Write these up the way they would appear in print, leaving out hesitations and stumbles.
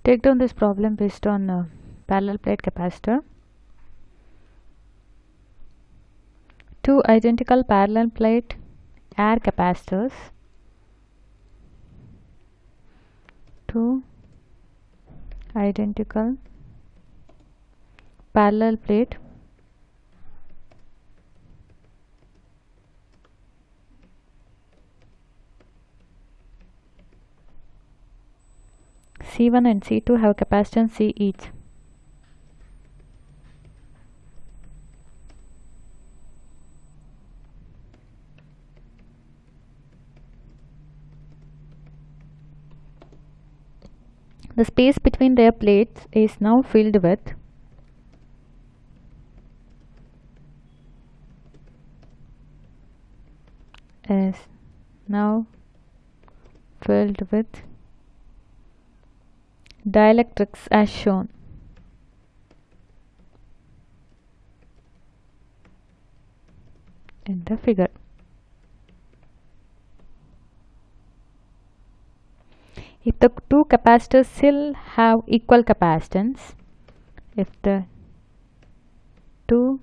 Take down this problem based on parallel plate capacitor. Two identical parallel plate air capacitors. Two identical parallel plate C1 and C2 have capacitance C each. The space between their plates is now filled with dielectrics as shown. In the figure. If the two capacitors still have equal capacitance, if the two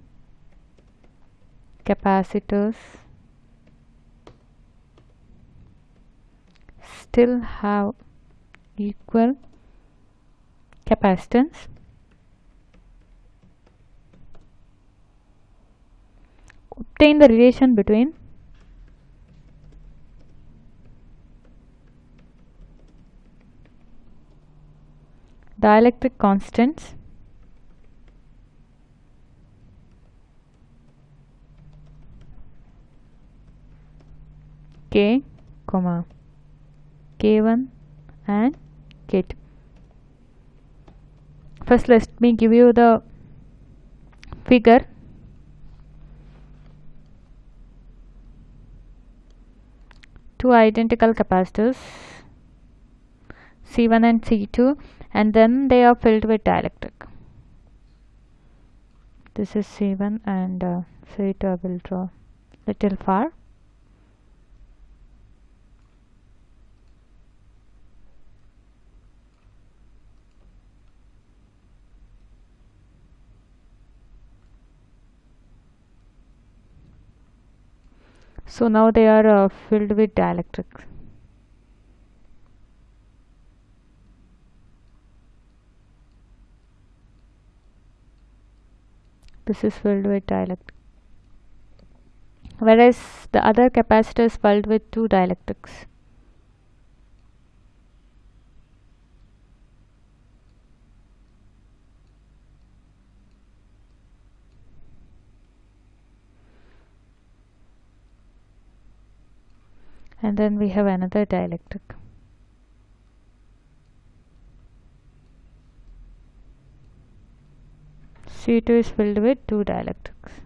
capacitors still have equal capacitance, obtain the relation between dielectric constants K, K1 and K2. First let me give you the figure. Two identical capacitors C1 and C2, and then they are filled with dielectric. This is C1 and C2. I will draw little far. So now they are filled with dielectric. This is filled with dielectric, whereas the other capacitor is filled with two dielectrics. And then we have another dielectric. C2 is filled with two dielectrics.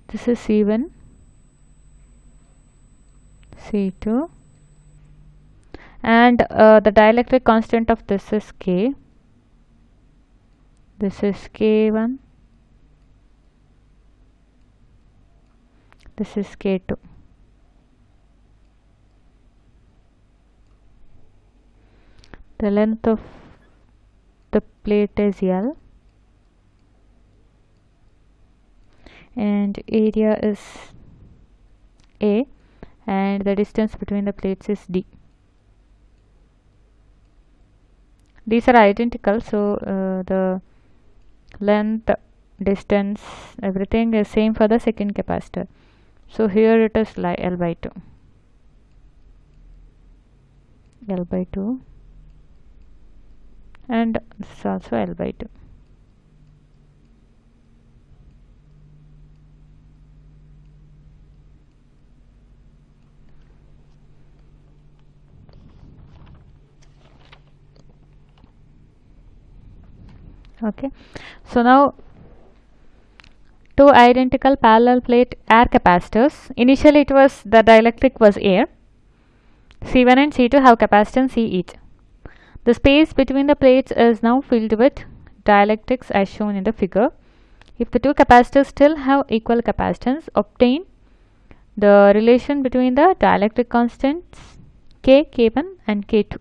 This is C1, C2, and the dielectric constant of this is K. This is K1, this is K2. The length of the plate is L and area is A, and the distance between the plates is D. These are identical, so the length, distance, everything is same for the second capacitor. So here it is L by 2. L by 2, and this is also L by 2. Okay, so now two identical parallel plate air capacitors. Initially it was the dielectric was air. C1 and C2 have capacitance C each. The space between the plates is now filled with dielectrics as shown in the figure. If the two capacitors still have equal capacitance, obtain the relation between the dielectric constants K, K1 and K2.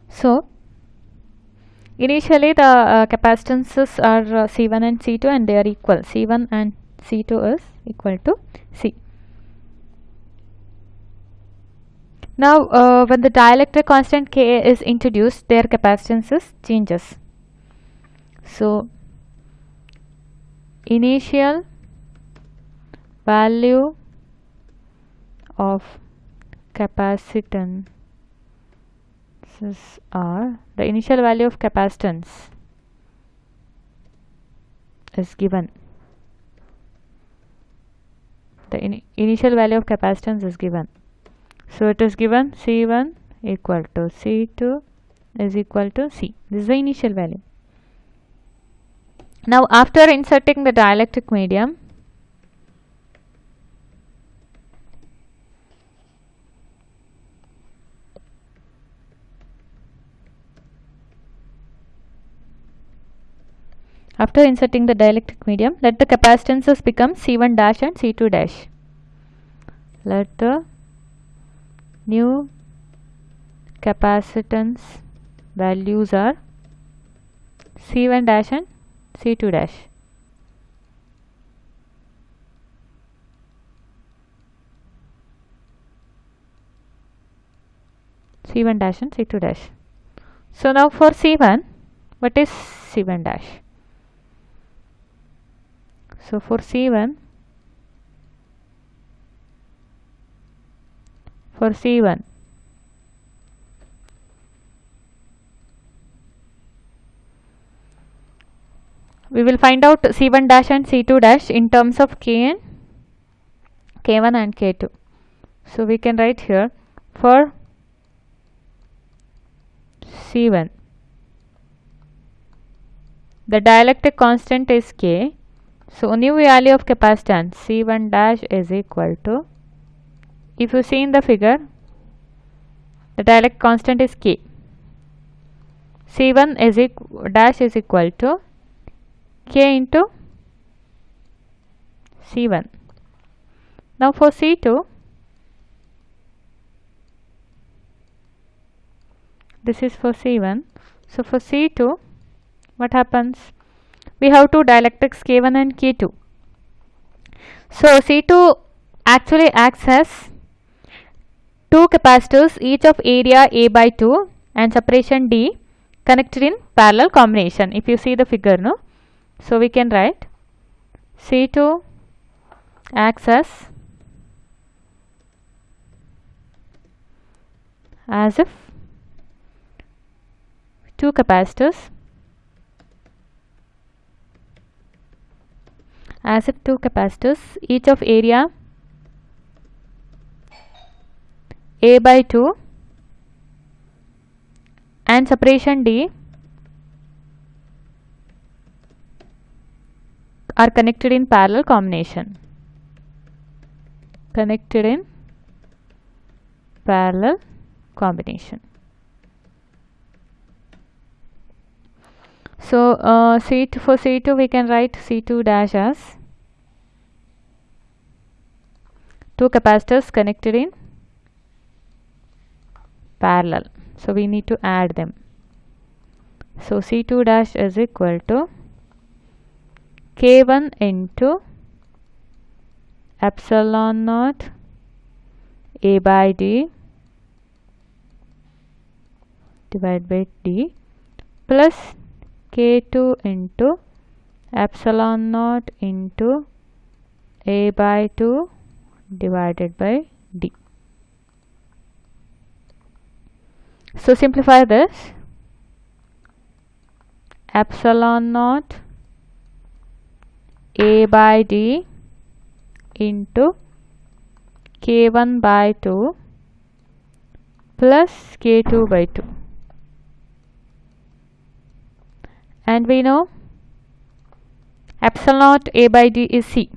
So initially the capacitances are C1 and C2 and they are equal. C1 and C2 is equal to C. Now when the dielectric constant K is introduced, their capacitances changes. So initial value of capacitance are the initial value of capacitance is given. The initial value of capacitance is given. So it is given C1 equal to C2 is equal to C. This is the initial value. Now after inserting the dielectric medium, let the capacitances become C1 dash and C2 dash. Let the new capacitance values are C1 dash and C2 dash. C1 dash and C2 dash. So now for C1, what is C1 dash? So for C1, we will find out C1 dash and C2 dash in terms of K and K1 and K2. So we can write here for C1, the dielectric constant is K. So new value of capacitance C1 dash is equal to, if you see in the figure, the dielectric constant is K. C1 dash is equal to K into C1. Now for C2, this is for C1. So for C2, what happens? We have two dielectrics K1 and K2. So C2 actually acts as two capacitors, each of area A by 2 and separation D, connected in parallel combination. If you see the figure, no? So we can write C2 acts as if two capacitors, each of area A by 2 and separation D are connected in parallel combination. So for C2 we can write C2 dash as two capacitors connected in parallel. So we need to add them. So C2 dash is equal to K1 into epsilon naught A by D divided by D plus K2 into epsilon naught into A by 2 divided by D. So simplify this. Epsilon naught A by D into K1 by 2 plus K2 by 2. And we know epsilon naught A by D is C.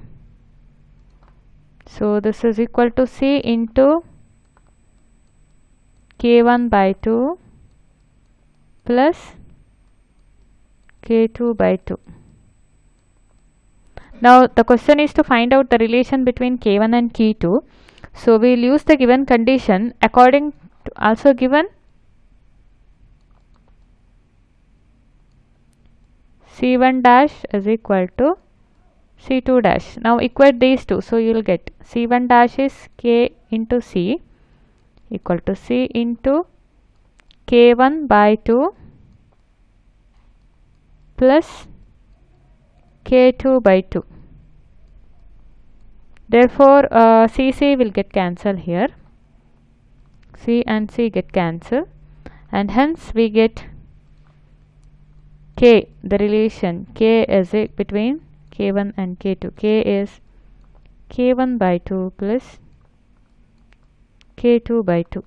So this is equal to C into K1 by 2 plus K2 by 2. Now the question is to find out the relation between K1 and K2. So we will use the given condition according to also given C1 dash is equal to C2 dash. Now equate these two. So you will get C1 dash is K into C equal to C into K1 by 2 plus K2 by 2. Therefore, CC will get cancelled here. C and C get cancelled, and hence we get K, the relation K is between K1 and K2. K is K1 by 2 plus K2 by 2.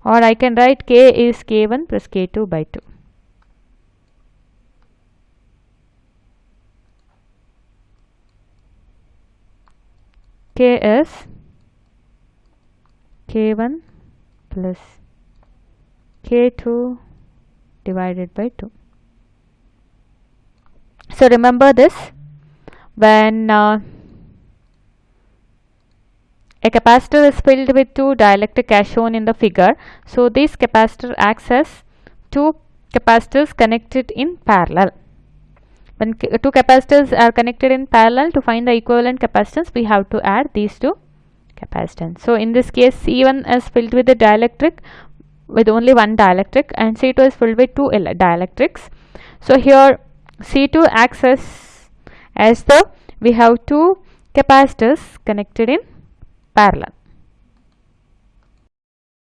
Or I can write K is K1 plus K2 by 2. K is K1 plus K2 divided by 2. So remember this, when a capacitor is filled with two dielectric as shown in the figure. So this capacitor acts as two capacitors connected in parallel. When two capacitors are connected in parallel, to find the equivalent capacitance we have to add these two capacitance. So in this case C1 is filled with the dielectric with only one dielectric, and C2 is filled with two dielectrics. So here C2 acts as the we have two capacitors connected in parallel.